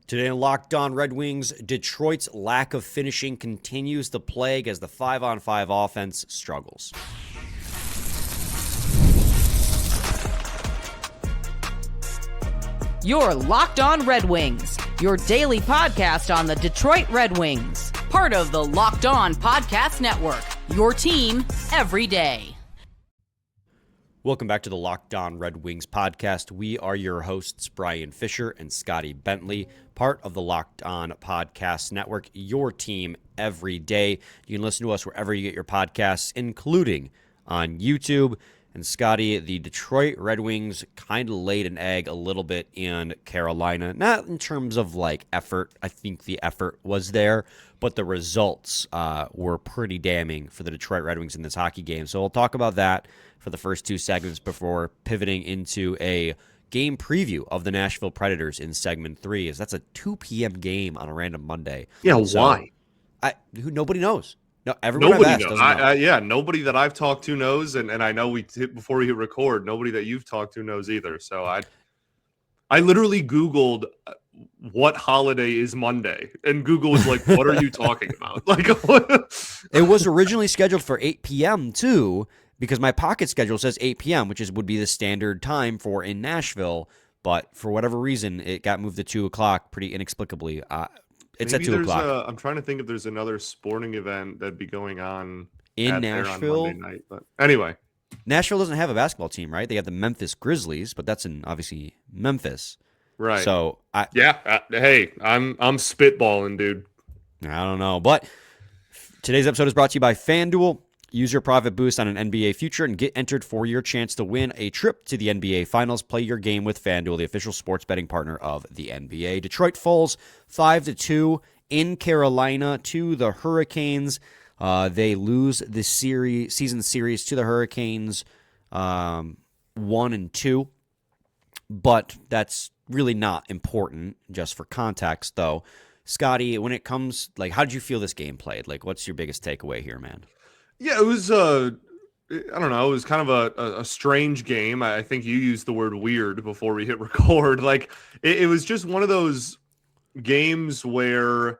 Today in Locked On Red Wings, Detroit's lack of finishing continues to plague as the 5-on-5 offense struggles. You're Locked On Red Wings, your daily podcast on the Detroit Red Wings. Part of the Locked On Podcast Network, your team every day. Welcome back to the Locked On Red Wings podcast. We are your hosts, Brian Fisher and Scotty Bentley, part of the Locked On Podcast Network, your team every day. You can listen to us wherever you get your podcasts, including on YouTube. And Scotty, the Detroit Red Wings kind of laid an egg a little bit in Carolina. Not in terms of like effort. I think the effort was there, but the results were pretty damning for the Detroit Red Wings in this hockey game. So we'll talk about that for the first 2 segments before pivoting into a game preview of the Nashville Predators in segment 3. As that's a 2 p.m. game on a random Monday. Yeah, so, why? Nobody knows. No, everyone nobody knows. Nobody that I've talked to knows, and I know before we hit record, nobody that you've talked to knows either. So I literally Googled what holiday is Monday, and Google was like, "What are you talking about?" Like, it was originally scheduled for 8 p.m. too, because my pocket schedule says 8 p.m., which would be the standard time for in Nashville. But for whatever reason, it got moved to 2 o'clock pretty inexplicably. It's maybe at 2 o'clock. I'm trying to think if there's another sporting event that'd be going on in Nashville on Monday night. But anyway, Nashville doesn't have a basketball team, right? They have the Memphis Grizzlies, but that's in obviously Memphis, right? So hey, I'm spitballing, dude. I don't know, but today's episode is brought to you by FanDuel. Use your profit boost on an NBA future and get entered for your chance to win a trip to the NBA Finals. Play your game with FanDuel, the official sports betting partner of the NBA. Detroit falls 5-2 in Carolina to the Hurricanes. They lose the season series to the Hurricanes 1-2, but that's really not important. Just for context, though, Scotty, when it comes, like, how did you feel this game played? Like, what's your biggest takeaway here, man? Yeah, it was, I don't know, it was kind of a strange game. I think you used the word weird before we hit record. Like, it was just one of those games where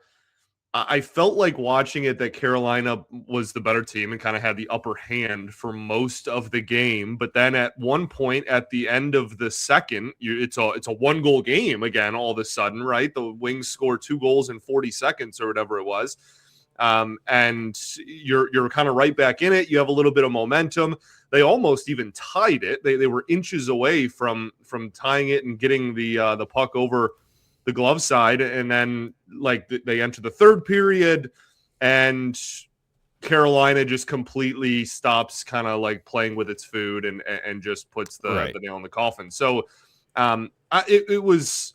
I felt like watching it that Carolina was the better team and kind of had the upper hand for most of the game. But then at one point at the end of the second, it's a one-goal game again all of a sudden, right? The Wings score 2 goals in 40 seconds or whatever it was. And you're kind of right back in it. You have a little bit of momentum. They almost even tied it. They were inches away from tying it and getting the puck over the glove side. And then like they enter the third period and Carolina just completely stops kind of like playing with its food and just puts the nail in the coffin. So it was,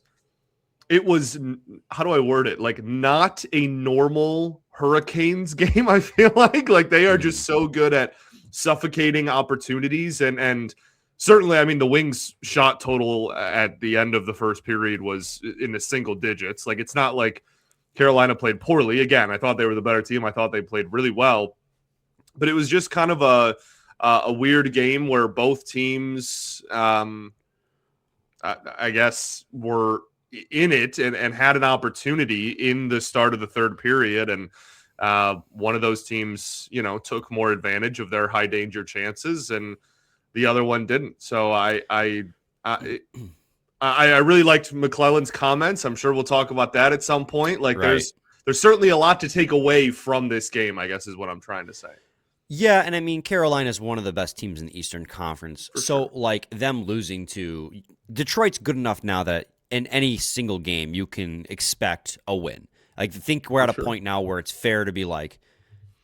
how do I word it? Like, not a normal Hurricanes game, I feel like they are just so good at suffocating opportunities. And certainly, I mean, the Wings shot total at the end of the first period was in the single digits. Like, it's not like Carolina played poorly. Again, I thought they were the better team. I thought they played really well. But it was just kind of a weird game where both teams, I guess, were in it and had an opportunity in the start of the third period. And one of those teams, took more advantage of their high danger chances and the other one didn't. So I really liked McLellan's comments. I'm sure we'll talk about that at some point. Like there's certainly a lot to take away from this game, I guess is what I'm trying to say. Yeah, and I mean, Carolina is one of the best teams in the Eastern Conference. Like, them losing to Detroit's good enough now that in any single game, you can expect a win. Like, I think we're at a point now where it's fair to be like,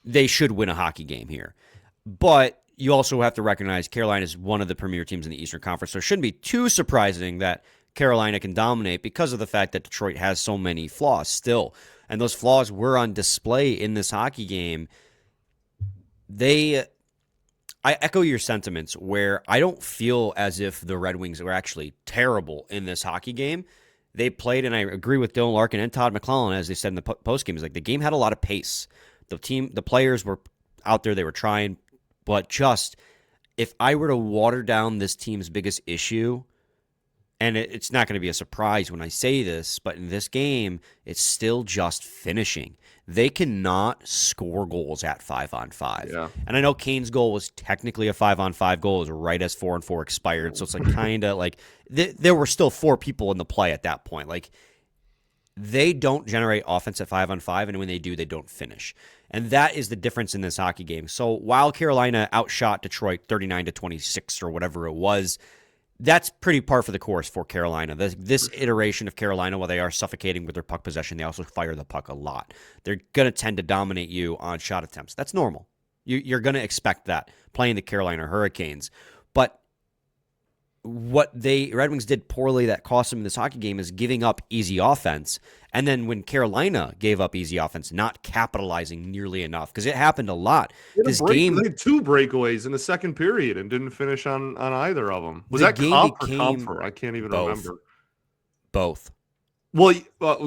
they should win a hockey game here. But you also have to recognize Carolina is one of the premier teams in the Eastern Conference, so it shouldn't be too surprising that Carolina can dominate because of the fact that Detroit has so many flaws still. And those flaws were on display in this hockey game. I echo your sentiments where I don't feel as if the Red Wings were actually terrible in this hockey game. They played, and I agree with Dylan Larkin and Todd McLellan, as they said in the postgame, is like the game had a lot of pace. The players were out there, they were trying, but just if I were to water down this team's biggest issue, And it's not going to be a surprise when I say this, but in this game, it's still just finishing. They cannot score goals at 5-on-5. Yeah. And I know Kane's goal was technically a 5-on-5 goal. It was right as 4-on-4 expired. So it's like kind of like there were still 4 people in the play at that point. Like, they don't generate offense at 5-on-5, and when they do, they don't finish. And that is the difference in this hockey game. So while Carolina outshot Detroit 39-26 or whatever it was, that's pretty par for the course for Carolina. This iteration of Carolina, while they are suffocating with their puck possession, they also fire the puck a lot. They're going to tend to dominate you on shot attempts. That's normal. You're going to expect that playing the Carolina Hurricanes. But what Red Wings did poorly that cost them in this hockey game is giving up easy offense. And then when Carolina gave up easy offense, not capitalizing nearly enough, because it happened a lot. They had 2 breakaways in the second period and didn't finish on either of them. Was that Comp or Comfer? I can't even remember. Both. Well,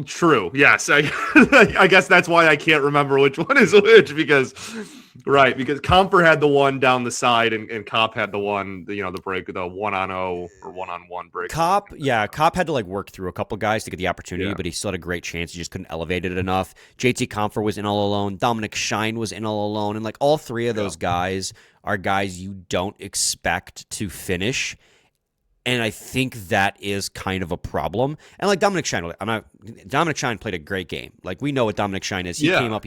true. Yes. I guess that's why I can't remember which one is which, because Comfer had the one down the side and Cop had the one, the break, the 1-on-0 or 1-on-1 break. Cop had to work through a couple guys to get the opportunity, but he still had a great chance. He just couldn't elevate it enough. JT Compher was in all alone. Dominic Shine was in all alone. And all 3 of those guys are guys you don't expect to finish. And I think that is kind of a problem. And Dominic Shine, Dominic Shine played a great game. We know what Dominic Shine is. He came up,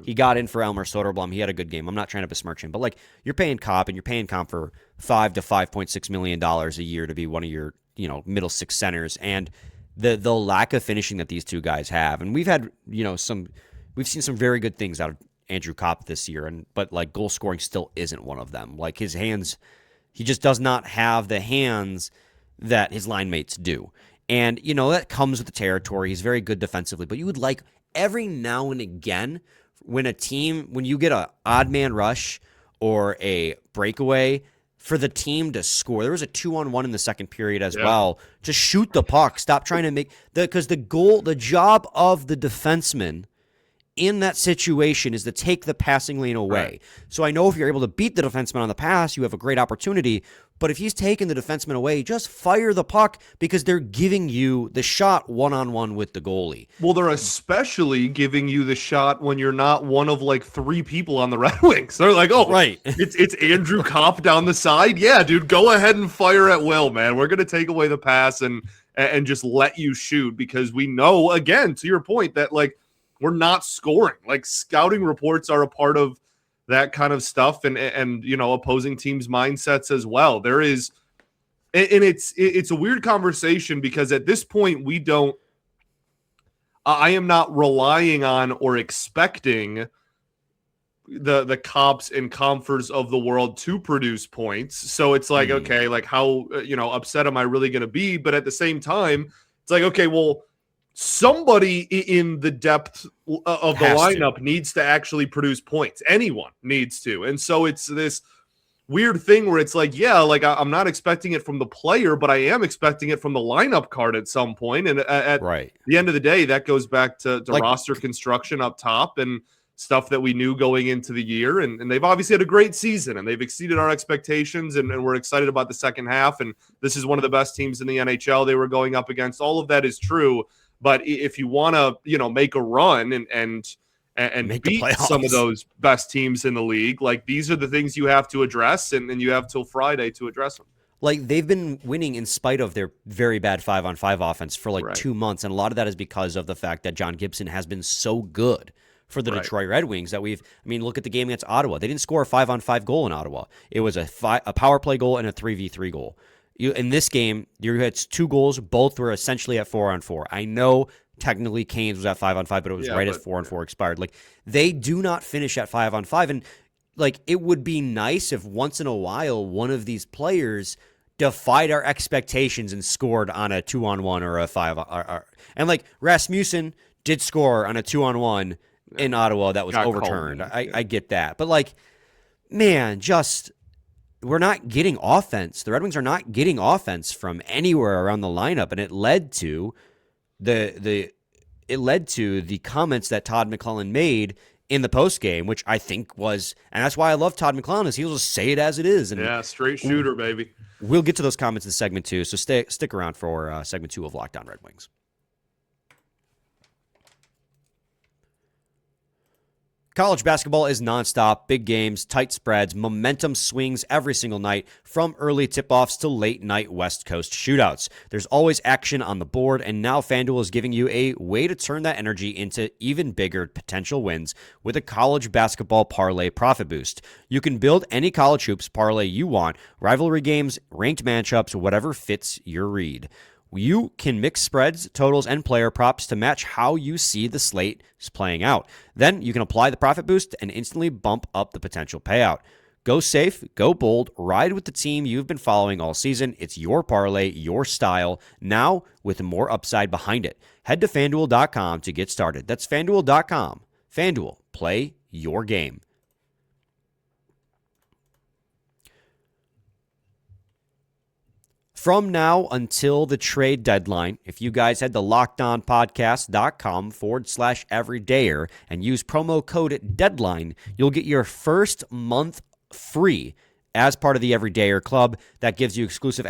he got in for Elmer Soderblom. He had a good game. I'm not trying to besmirch him, but you're paying Cop and you're paying Comp for $5 to $5.6 million a year to be one of your middle 6 centers. And the lack of finishing that these 2 guys have, and we've had we've seen some very good things out of Andrew Cop this year, but goal scoring still isn't one of them. His hands, he just does not have the hands that his line mates do. And, that comes with the territory. He's very good defensively. But you would every now and again, when you get an odd man rush or a breakaway, for the team to score. There was a 2-on-1 in the second period as well. Just shoot the puck. Stop trying to make because the job of the defenseman in that situation is to take the passing lane away. Right. So I know if you're able to beat the defenseman on the pass, you have a great opportunity. But if he's taking the defenseman away, just fire the puck because they're giving you the shot 1-on-1 with the goalie. Well, they're especially giving you the shot when you're not one of 3 people on the Red Wings. They're right. it's Andrew Kopp down the side. Yeah, dude, go ahead and fire at will, man. We're going to take away the pass and just let you shoot because we know, again, to your point, that we're not scoring. Scouting reports are a part of that kind of stuff and opposing teams' mindsets as well. There is, and it's a weird conversation because at this point I am not relying on or expecting the Cops and Comfers of the world to produce points. So it's okay, how, upset am I really going to be? But at the same time, it's okay, well, somebody in the depth of the lineup needs to actually produce points. Anyone needs to. And so it's this weird thing where it's I'm not expecting it from the player, but I am expecting it from the lineup card at some point. And at the end of the day, that goes back to roster construction up top and stuff that we knew going into the year. And they've obviously had a great season and they've exceeded our expectations and we're excited about the second half. And this is one of the best teams in the NHL they were going up against. All of that is true. But if you want to, make a run and beat some of those best teams in the league, these are the things you have to address, and you have till Friday to address them. They've been winning in spite of their very bad 5-on-5 offense for 2 months, and a lot of that is because of the fact that John Gibson has been so good for the Detroit Red Wings that look at the game against Ottawa. They didn't score a 5-on-5 goal in Ottawa. It was a power play goal and a 3v3 goal. In this game, you had 2 goals. Both were essentially at 4-on-4. I know technically Kane's was at 5-on-5, but it was as 4-on-4 expired. They do not finish at 5-on-5. And it would be nice if once in a while one of these players defied our expectations and scored on a 2-on-1 or a 5. And Rasmussen did score on a 2-on-1 in Ottawa that was overturned. I get that. But man, just... we're not getting offense. The Red Wings are not getting offense from anywhere around the lineup, and it led to the comments that Todd McLellan made in the post game, which I think was, and that's why I love Todd McLellan, is he'll just say it as it is. And yeah, straight shooter, baby. We'll get to those comments in segment 2, so stick around for segment 2 of Locked On Red Wings. College basketball is nonstop, big games, tight spreads, momentum swings every single night, from early tip-offs to late-night West Coast shootouts. There's always action on the board, and now FanDuel is giving you a way to turn that energy into even bigger potential wins with a college basketball parlay profit boost. You can build any college hoops parlay you want, rivalry games, ranked matchups, whatever fits your read. You can mix spreads, totals, and player props to match how you see the slate is playing out. Then you can apply the profit boost and instantly bump up the potential payout. Go safe, go bold, ride with the team you've been following all season. It's your parlay, your style, now with more upside behind it. Head to FanDuel.com to get started. That's FanDuel.com. FanDuel, play your game. From now until the trade deadline, if you guys head to lockedonpodcast.com/everydayer and use promo code DEADLINE, you'll get your first month free as part of the Everydayer Club. That gives you exclusive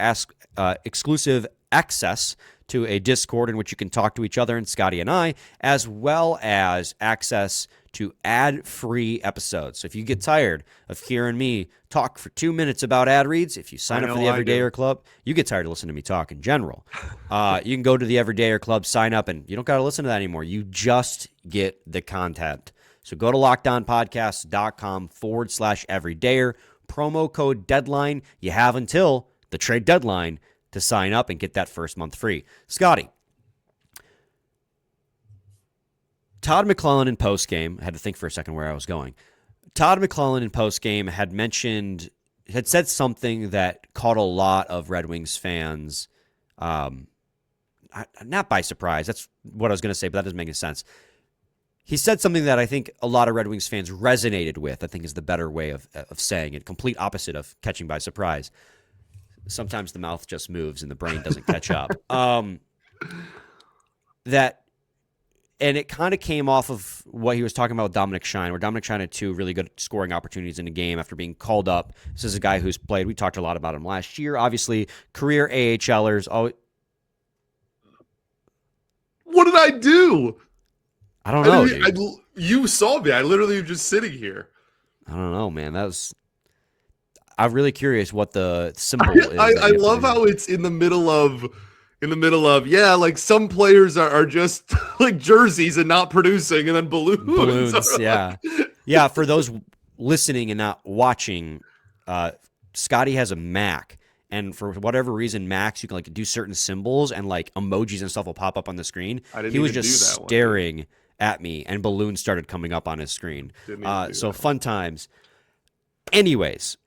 access to a Discord in which you can talk to each other and Scotty and I, as well as access to ad-free episodes. So if you get tired of hearing me talk for 2 minutes about ad reads, if you sign up for the Everydayer Club, you get tired of listening to me talk in general. You can go to the Everydayer Club, sign up, and you don't got to listen to that anymore. You just get the content. So go to lockedonpodcast.com/everydayer, promo code DEADLINE. You have until the trade deadline to sign up and get that first month free. Scotty, Todd McLellan in postgame, I had to think for a second where I was going. Todd McLellan in postgame had said something that caught a lot of Red Wings fans, not by surprise. That's what I was going to say, but that doesn't make any sense. He said something that I think a lot of Red Wings fans resonated with, I think is the better way of saying it, complete opposite of catching by surprise. Sometimes the mouth just moves and the brain doesn't catch up. And it kind of came off of what he was talking about with Dominic Schein, where Dominic Schein had 2 really good scoring opportunities in a game after being called up. This is a guy who's played. We talked a lot about him last year. Obviously, career AHLers. What did I do? I don't know. You saw me. I literally was just sitting here. I don't know, man. I'm really curious what the symbol is. I love how it's in the middle of, yeah, like some players are just like jerseys and not producing, and then balloons. Yeah. Yeah, for those listening and not watching, Scotty has a Mac, and for whatever reason, Macs, you can like do certain symbols and like emojis and stuff will pop up on the screen. He was just staring at me, and balloons started coming up on his screen. So fun times. Anyways,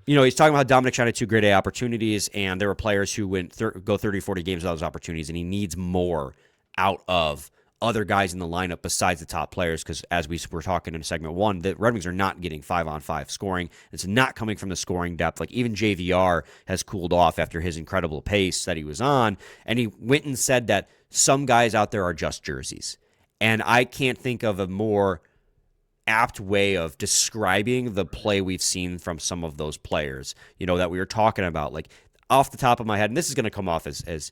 he's talking about Dominic Schein had 2 grade A opportunities, and there were players who go 30, 40 games without those opportunities, and he needs more out of other guys in the lineup besides the top players, because as we were talking in segment 1, the Red Wings are not getting 5-on-5 scoring. It's not coming from the scoring depth. Like even JVR has cooled off after his incredible pace that he was on, and he went and said that some guys out there are just jerseys. And I can't think of a more apt way of describing the play we've seen from some of those players, that we were talking about. Like off the top of my head, and this is going to come off as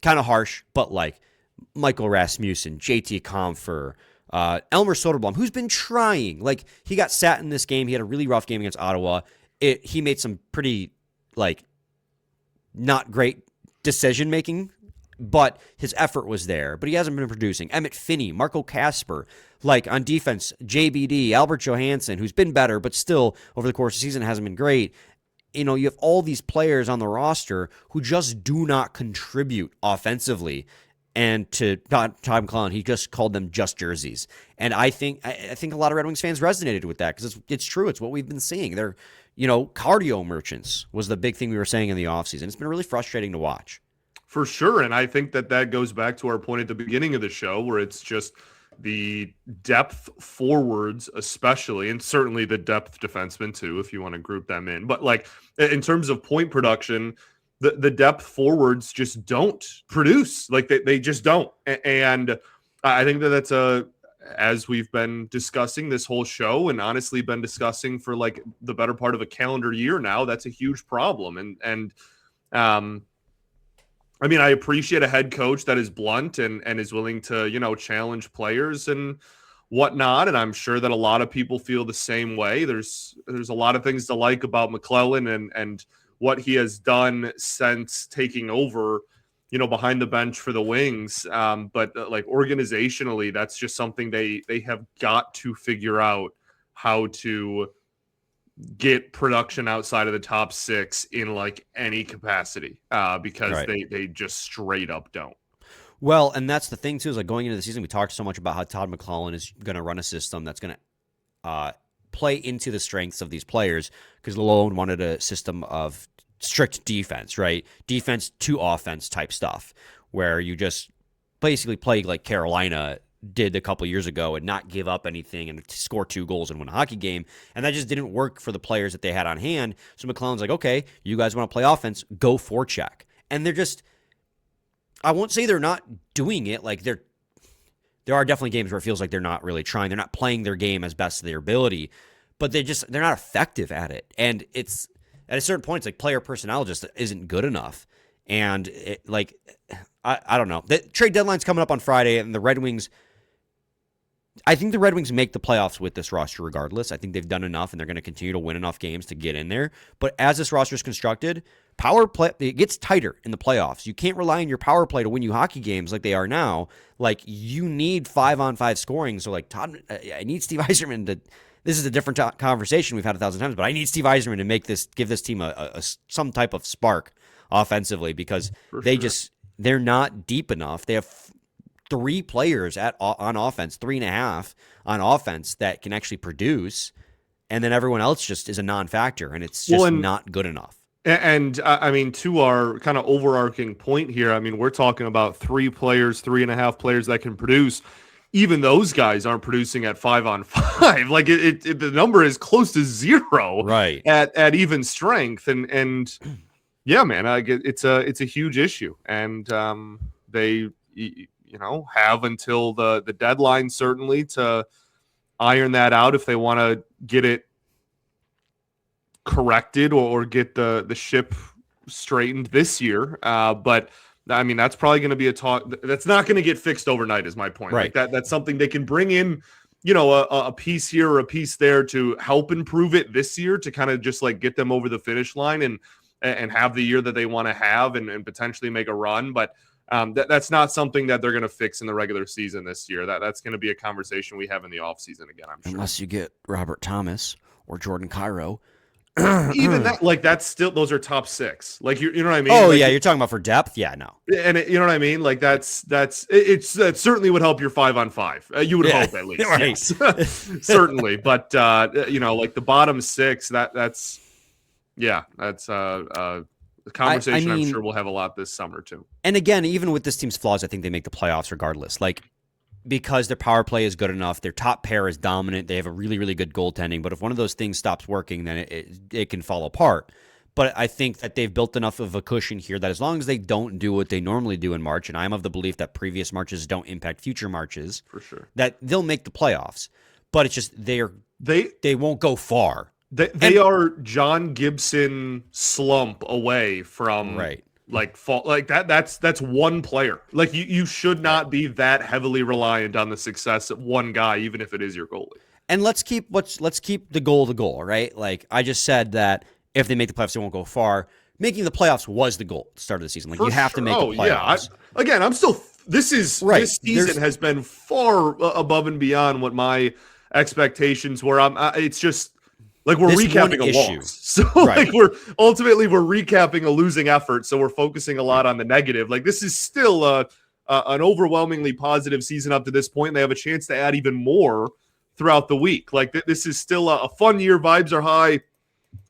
kind of harsh, but like Michael Rasmussen, JT Compher, Elmer Soderblom, who's been trying. Like he got sat in this game. He had a really rough game against Ottawa. He made some pretty not great decision making, but his effort was there. But he hasn't been producing. Emmett Finney, Marco Kasper, like on defense, JBD, Albert Johansson, who's been better, but still over the course of the season hasn't been great. You have all these players on the roster who just do not contribute offensively. And to Todd McLellan, he just called them just jerseys. And I think a lot of Red Wings fans resonated with that because it's true. It's what we've been seeing. They're, cardio merchants was the big thing we were saying in the offseason. It's been really frustrating to watch. For sure. And I think that goes back to our point at the beginning of the show, where it's just the depth forwards, especially, and certainly the depth defensemen too, if you want to group them in. But like in terms of point production, the depth forwards just don't produce. Like they just don't. And I think that's as we've been discussing this whole show and honestly been discussing for like the better part of a calendar year now, that's a huge problem. And I mean, I appreciate a head coach that is blunt and is willing to, challenge players and whatnot. And I'm sure that a lot of people feel the same way. There's a lot of things to like about McLellan and what he has done since taking over, behind the bench for the Wings. But like organizationally, that's just something they have got to figure out how to get production outside of the top six in like any capacity, because Right. they just straight up don't. Well, and that's the thing too, is like going into the season, we talked so much about how Todd McLellan is going to run a system that's going to play into the strengths of these players, because Malone wanted a system of strict defense, right? Defense to offense type stuff, where you just basically play like Carolina did a couple years ago and not give up anything and score 2 goals and win a hockey game. And that just didn't work for the players that they had on hand. So McClellan's like, okay, you guys want to play offense, go forecheck. And they're just, I won't say they're not doing it. Like there are definitely games where it feels like they're not really trying. They're not playing their game as best of their ability, but they're not effective at it. And it's at a certain point, it's like player personnel just isn't good enough. And I don't know. The trade deadline's coming up on Friday, and the Red Wings, I think the Red Wings make the playoffs with this roster regardless. I think they've done enough, and they're going to continue to win enough games to get in there. But as this roster is constructed, power play, it gets tighter in the playoffs. You can't rely on your power play to win you hockey games like they are now. Like, you need 5-on-5 scoring. So, like, Todd, I need Steve Yzerman to. This is a different conversation we've had 1,000 times, but I need Steve Yzerman to give this team some type of spark offensively, because they're not deep enough. They have 3 players on offense, 3.5 on offense that can actually produce, and then everyone else just is a non-factor, and it's just not good enough. And I mean, to our kind of overarching point here, I mean, we're talking about 3 players, 3.5 players that can produce. Even those guys aren't producing at 5-on-5. Like the number is close to 0, right? At even strength, and yeah, man, it's a huge issue, and they have until the deadline certainly to iron that out if they want to get it corrected or get the ship straightened this year. But I mean, that's probably going to be a talk that's not going to get fixed overnight, is my point. Right. Like that's something they can bring in, a piece here or a piece there to help improve it this year, to kind of just like get them over the finish line and have the year that they want to have and potentially make a run. But that's not something that they're going to fix in the regular season this year. That's going to be a conversation we have in the offseason again, I'm sure. Unless you get Robert Thomas or Jordan Cairo. Even that, like, that's still, those are top 6. Like, you know what I mean? Oh, like, yeah, you're talking about for depth? Yeah, no. And you know what I mean? Like, that certainly would help your 5-on-5. You would hope, at least. Right. Yes. Certainly. But, like the bottom 6, that's a conversation I'm sure we'll have a lot this summer, too. And again, even with this team's flaws, I think they make the playoffs regardless. Like, because their power play is good enough, their top pair is dominant, they have a really, really good goaltending. But if one of those things stops working, then it can fall apart. But I think that they've built enough of a cushion here that as long as they don't do what they normally do in March, and I'm of the belief that previous Marches don't impact future Marches, for sure, that they'll make the playoffs. But it's just they won't go far. They are John Gibson slump away from right. Like fall, like that's one player. Like you should not be that heavily reliant on the success of one guy, even if it is your goalie. And let's keep the goal, right? Like I just said that if they make the playoffs, they won't go far. Making the playoffs was the goal at the start of the season. Like, you have to make the playoffs. Yeah. I'm still. This season has been far above and beyond what my expectations were. It's just. Like, we're recapping a loss. So, like, we're recapping a losing effort. So we're focusing a lot on the negative. Like, this is still an overwhelmingly positive season up to this point. And they have a chance to add even more throughout the week. Like, this is still a fun year. Vibes are high,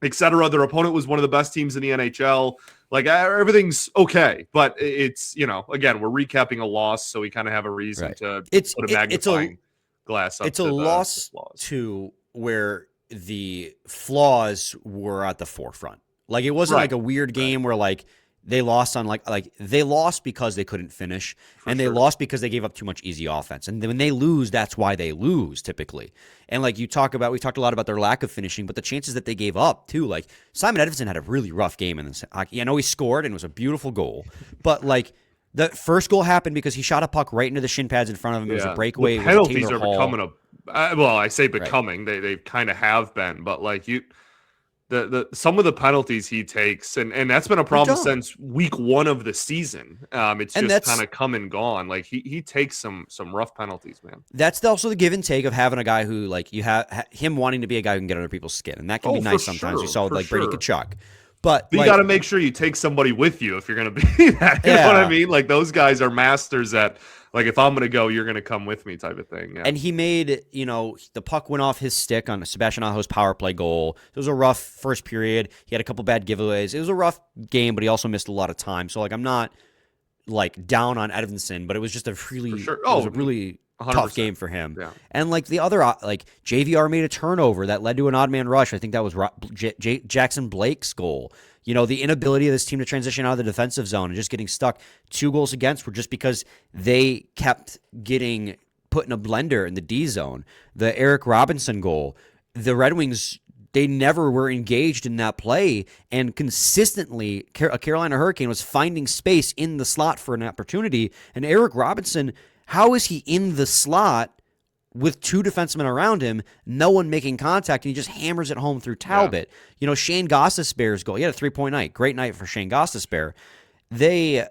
etc. Their opponent was one of the best teams in the NHL. Like, everything's okay. But it's, again, we're recapping a loss. So we kind of have a reason to put a magnifying glass up. It's a loss to where the flaws were at the forefront. Like, it wasn't like a weird game where like they lost on like they lost because they couldn't finish, and they lost because they gave up too much easy offense. And when they lose, that's why they lose typically. And like we talked a lot about their lack of finishing, but the chances that they gave up too. Like Simon Edvinsson had a really rough game in this. I know he scored and it was a beautiful goal, but like the first goal happened because he shot a puck right into the shin pads in front of him. It was a breakaway. The penalties are Hall. becoming I say becoming. Right. They kind of have been, but like the some of the penalties he takes, and that's been a problem since week 1 of the season. It's just kind of come and gone. Like he takes some rough penalties, man. That's also the give and take of having a guy who like you have him wanting to be a guy who can get under people's skin, and that can be nice sometimes. You saw with like Brady Tkachuk. But you got to make sure you take somebody with you if you're going to be that. You know what I mean? Like those guys are masters at like, if I'm going to go, you're going to come with me type of thing. Yeah. And he made, the puck went off his stick on Sebastian Aho's power play goal. It was a rough first period. He had a couple bad giveaways. It was a rough game, but he also missed a lot of time. So like, I'm not like down on Edvinsson, but it was just a really, it was a really 100%. Tough game for him. Yeah. And like the other, like JVR made a turnover that led to an odd man rush. I think that was Jackson Blake's goal. The inability of this team to transition out of the defensive zone and just getting stuck. 2 goals against were just because they kept getting put in a blender in the D zone. The Eric Robinson goal, the Red Wings, they never were engaged in that play, and consistently a Carolina Hurricane was finding space in the slot for an opportunity. And Eric Robinson, how is he in the slot with 2 defensemen around him, no one making contact, and he just hammers it home through Talbot? Yeah. Shane Gostisbehere's goal. He had a 3-point night. Great night for Shane Gostisbehere. The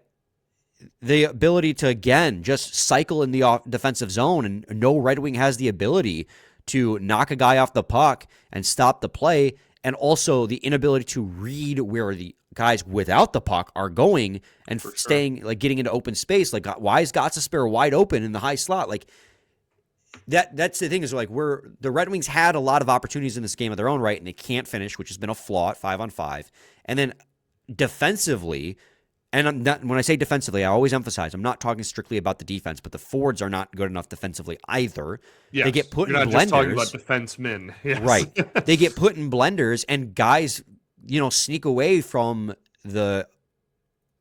ability to, again, just cycle in the defensive zone, and no Red Wing has the ability to knock a guy off the puck and stop the play, and also the inability to read where the guys without the puck are going and staying, like getting into open space. Like, why is Gostisbehere wide open in the high slot? Like, that's the thing is like the Red Wings had a lot of opportunities in this game of their own right, and they can't finish, which has been a flaw at 5-on-5. And then defensively, and when I say defensively, I always emphasize I'm not talking strictly about the defense, but the forwards are not good enough defensively either. Yes, they get put you're in not blenders. Just talking about defensemen, yes. Right? They get put in blenders, and guys, sneak away from the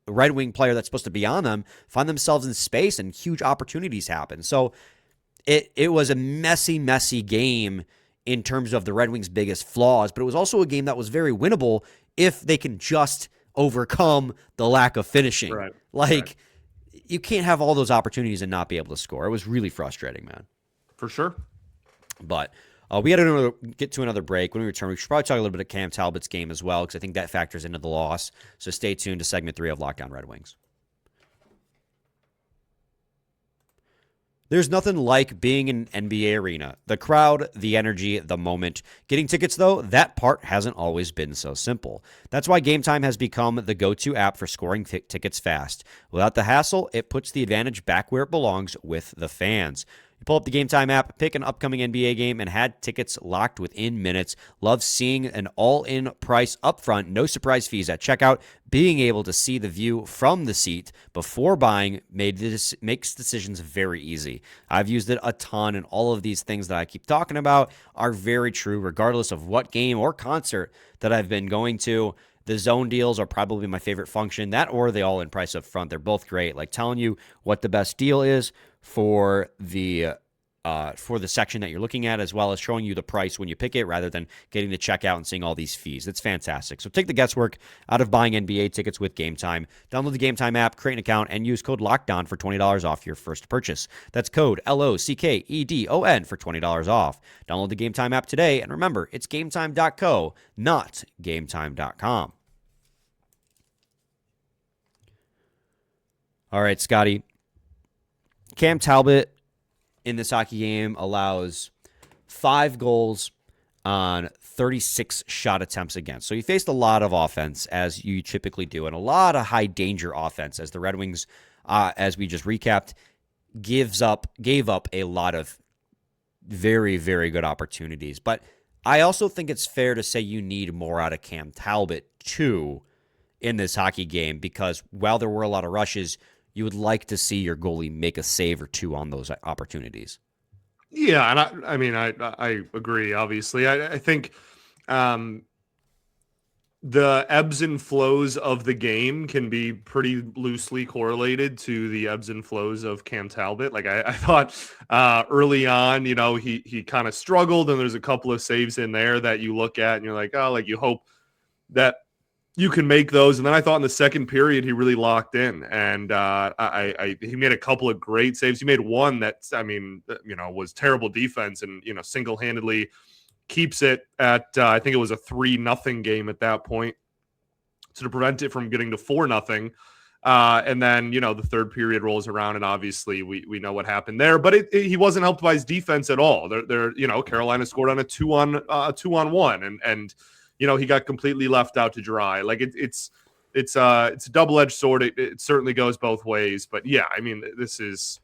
Red Wing player that's supposed to be on them, find themselves in space, and huge opportunities happen. So it was a messy game in terms of the Red Wings' biggest flaws, but it was also a game that was very winnable if they can just overcome the lack of finishing. Right. You can't have all those opportunities and not be able to score. It was really frustrating, man. For sure. But we got to get to another break. When we return, we should probably talk a little bit of Cam Talbot's game as well, because I think that factors into the loss. So stay tuned to segment 3 of Locked On Red Wings. There's nothing like being in an NBA arena. The crowd, the energy, the moment. Getting tickets, though, that part hasn't always been so simple. That's why Gametime has become the go-to app for scoring tickets fast. Without the hassle, it puts the advantage back where it belongs, with the fans. You pull up the Gametime app, pick an upcoming NBA game, and had tickets locked within minutes. Love seeing an all-in price upfront, no surprise fees at checkout. Being able to see the view from the seat before buying makes decisions very easy. I've used it a ton, and all of these things that I keep talking about are very true, regardless of what game or concert that I've been going to. The zone deals are probably my favorite function. That or the all-in price up front. They're both great. Like telling you what the best deal is for the section that you're looking at, as well as showing you the price when you pick it, rather than getting to check out and seeing all these fees. It's fantastic. So take the guesswork out of buying NBA tickets with Gametime. Download the Gametime app, create an account, and use code LOCKEDON for $20 off your first purchase. That's code LOCKEDON for $20 off. Download the Gametime app today, and remember, it's gametime.co, not gametime.com. All right, Scotty. Cam Talbot in this hockey game allows 5 goals on 36 shot attempts against. So he faced a lot of offense, as you typically do, and a lot of high danger offense, as the Red Wings, as we just recapped, gave up a lot of very, very good opportunities. But I also think it's fair to say you need more out of Cam Talbot too in this hockey game, because while there were a lot of rushes, you would like to see your goalie make a save or 2 on those opportunities. Yeah, and I agree, obviously. I think the ebbs and flows of the game can be pretty loosely correlated to the ebbs and flows of Cam Talbot. Like I thought early on, he kind of struggled, and there's a couple of saves in there that you look at and you're like, oh, like you hope that you can make those. And then I thought in the second period he really locked in, and he made a couple of great saves. He made one that was terrible defense, and single-handedly keeps it at I think it was a 3-0 game at that point, so to prevent it from getting to 4-0. And then the third period rolls around, and obviously we know what happened there. But he wasn't helped by his defense at all. Carolina scored on a 2-on-1, and he got completely left out to dry. Like it's a double-edged sword. It certainly goes both ways. But yeah, I mean, this is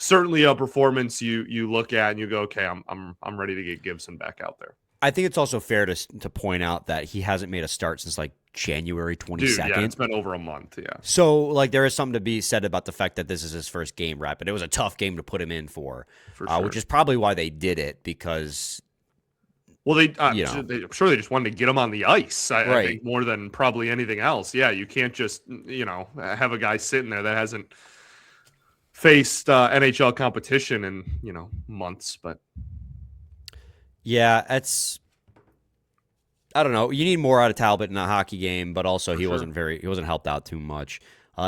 certainly a performance you look at and you go, okay, I'm ready to get Gibson back out there. I think it's also fair to point out that he hasn't made a start since like January 22nd. Yeah, it's been over a month. Yeah. So like there is something to be said about the fact that this is his first game rep, and it was a tough game to put him in for sure. Which is probably why they did it, because. Well, I'm sure they just wanted to get him on the ice. I think more than probably anything else. Yeah, you can't just have a guy sitting there that hasn't faced NHL competition in months. But yeah, I don't know. You need more out of Talbot in a hockey game, but also he wasn't helped out too much.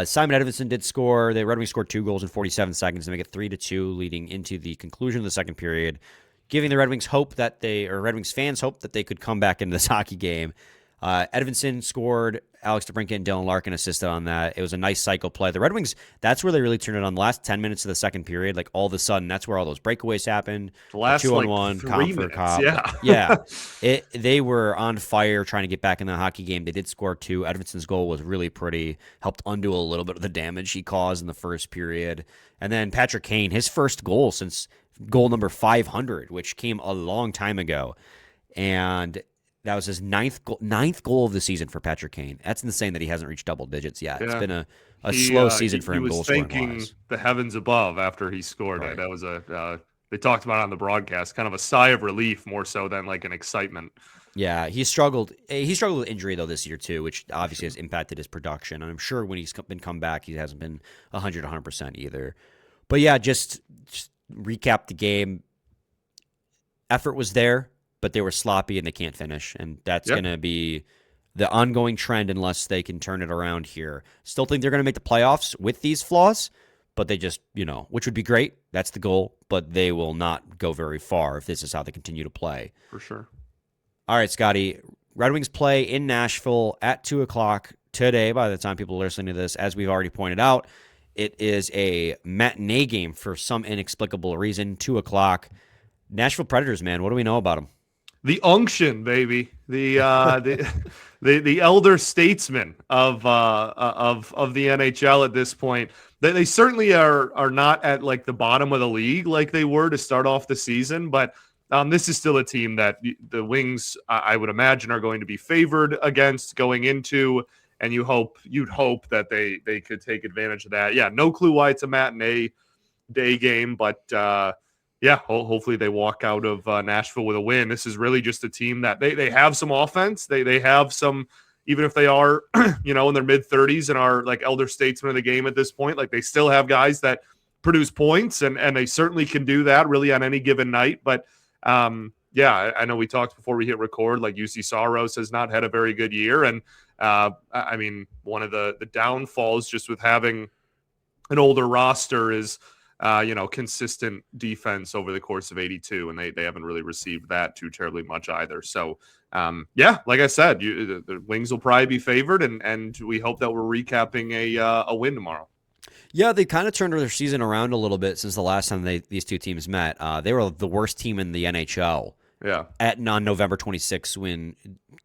Simon Edvinsson did score. The Red Wings scored 2 goals in 47 seconds to make it 3-2, leading into the conclusion of the second period, giving the Red Wings Red Wings fans hope that they could come back into this hockey game. Edvinsson scored. Alex DeBrincat and Dylan Larkin assisted on that. It was a nice cycle play. The Red Wings, that's where they really turned it on. The last 10 minutes of the second period, like all of a sudden, that's where all those breakaways happened. The last 2-on-1, cop for cop. Yeah. They were on fire trying to get back in the hockey game. They did score 2. Edvinson's goal was really pretty, helped undo a little bit of the damage he caused in the first period. And then Patrick Kane, his first goal since goal number 500, which came a long time ago. And that was his ninth goal of the season for Patrick Kane. That's insane that he hasn't reached double digits yet. Yeah. It's been a slow season for him. He was thanking the heavens above after he scored it. That was they talked about it on the broadcast, kind of a sigh of relief more so than like an excitement. Yeah, he struggled. He struggled with injury though this year too, which obviously has impacted his production. And I'm sure when he's been come back, he hasn't been 100% either. But yeah, just recap the game. Effort was there, but they were sloppy and they can't finish. And that's going to be the ongoing trend unless they can turn it around here. Still think they're going to make the playoffs with these flaws, but they just, which would be great. That's the goal, but they will not go very far if this is how they continue to play. For sure. All right, Scotty. Red Wings play in Nashville at 2 o'clock today. By the time people are listening to this, as we've already pointed out, it is a matinee game for some inexplicable reason. 2 o'clock. Nashville Predators, man. What do we know about them? The unction, baby. The elder statesman of the NHL at this point. They certainly are not at like the bottom of the league like they were to start off the season, but this is still a team that the Wings, I would imagine, are going to be favored against going into, and you'd hope that they could take advantage of that. Yeah, no clue why it's a matinee day game, but hopefully they walk out of Nashville with a win. This is really just a team that they have some offense. They have some, even if they are, in their mid-30s and are like elder statesmen of the game at this point, like they still have guys that produce points, and they certainly can do that really on any given night. But I know we talked before we hit record, like UC Saros has not had a very good year. And I mean, one of the downfalls just with having an older roster is, consistent defense over the course of 82, and they haven't really received that too terribly much either. So, like I said, the Wings will probably be favored, and we hope that we're recapping a win tomorrow. Yeah, they kind of turned their season around a little bit since the last time these two teams met. They were the worst team in the NHL. Yeah. On November 26th when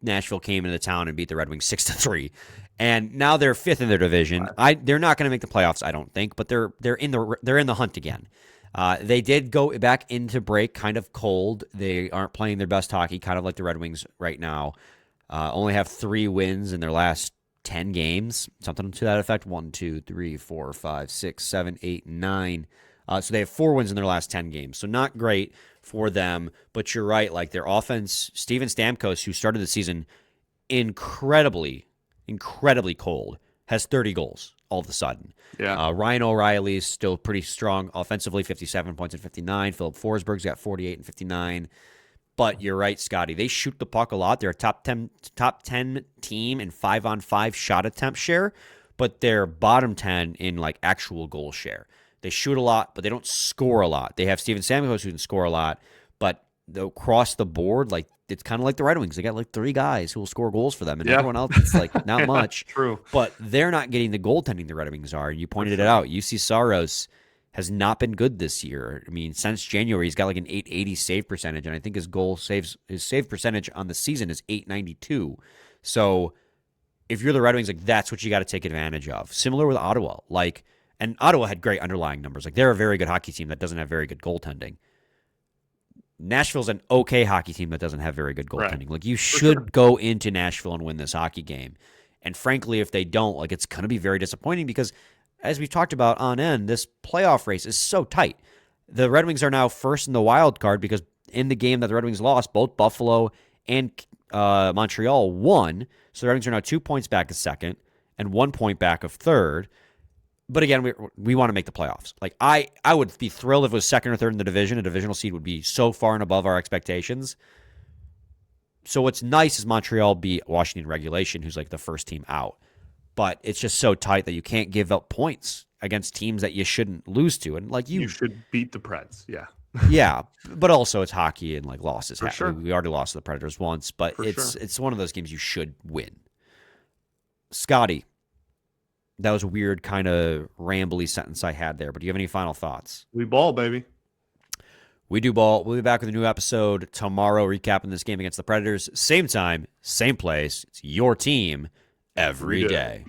Nashville came into town and beat the Red Wings 6-3. And now they're 5th in their division. They're not going to make the playoffs, I don't think, but they're in the hunt again. They did go back into break kind of cold. They aren't playing their best hockey, kind of like the Red Wings right now. Only have 3 wins in their last 10 games, something to that effect. 1, 2, 3, 4, 5, 6, 7, 8, 9. So they have 4 wins in their last 10 games. So not great for them, but you're right. Like their offense, Steven Stamkos, who started the season incredibly cold, has 30 goals all of a sudden. Yeah. Ryan O'Reilly's still pretty strong offensively, 57 points and 59. Philip Forsberg's got 48 and 59. But you're right, Scotty. They shoot the puck a lot. They're a top 10 team in 5-on-5 shot attempt share, but they're bottom 10 in like actual goal share. They shoot a lot, but they don't score a lot. They have Steven Stamkos who can score a lot, but across the board, like it's kind of like the Red Wings. They got like 3 guys who will score goals for them, and everyone else it's like not much. True. But they're not getting the goaltending the Red Wings are. And you pointed it out. UC Saros has not been good this year. I mean, since January, he's got like an 880 save percentage, and I think his save percentage on the season is 892. So if you're the Red Wings, like that's what you got to take advantage of. Similar with Ottawa, and Ottawa had great underlying numbers. Like they're a very good hockey team that doesn't have very good goaltending. Nashville's an okay hockey team that doesn't have very good goaltending. Right. Like you should go into Nashville and win this hockey game. And frankly, if they don't, like it's going to be very disappointing because as we've talked about on end, this playoff race is so tight. The Red Wings are now first in the wild card because in the game that the Red Wings lost, both Buffalo and Montreal won. So the Red Wings are now 2 points back of second and 1 point back of third. But again, we want to make the playoffs. Like I would be thrilled if it was second or third in the division. A divisional seed would be so far and above our expectations. So what's nice is Montreal beat Washington regulation, who's like the first team out. But it's just so tight that you can't give up points against teams that you shouldn't lose to. And like you should beat the Preds. Yeah. Yeah. But also it's hockey and like losses happen. Sure. We already lost to the Predators once, but it's one of those games you should win. Scotty, that was a weird kind of rambly sentence I had there, but do you have any final thoughts? We ball, baby. We do ball. We'll be back with a new episode tomorrow recapping this game against the Predators. Same time, same place. It's your team every day.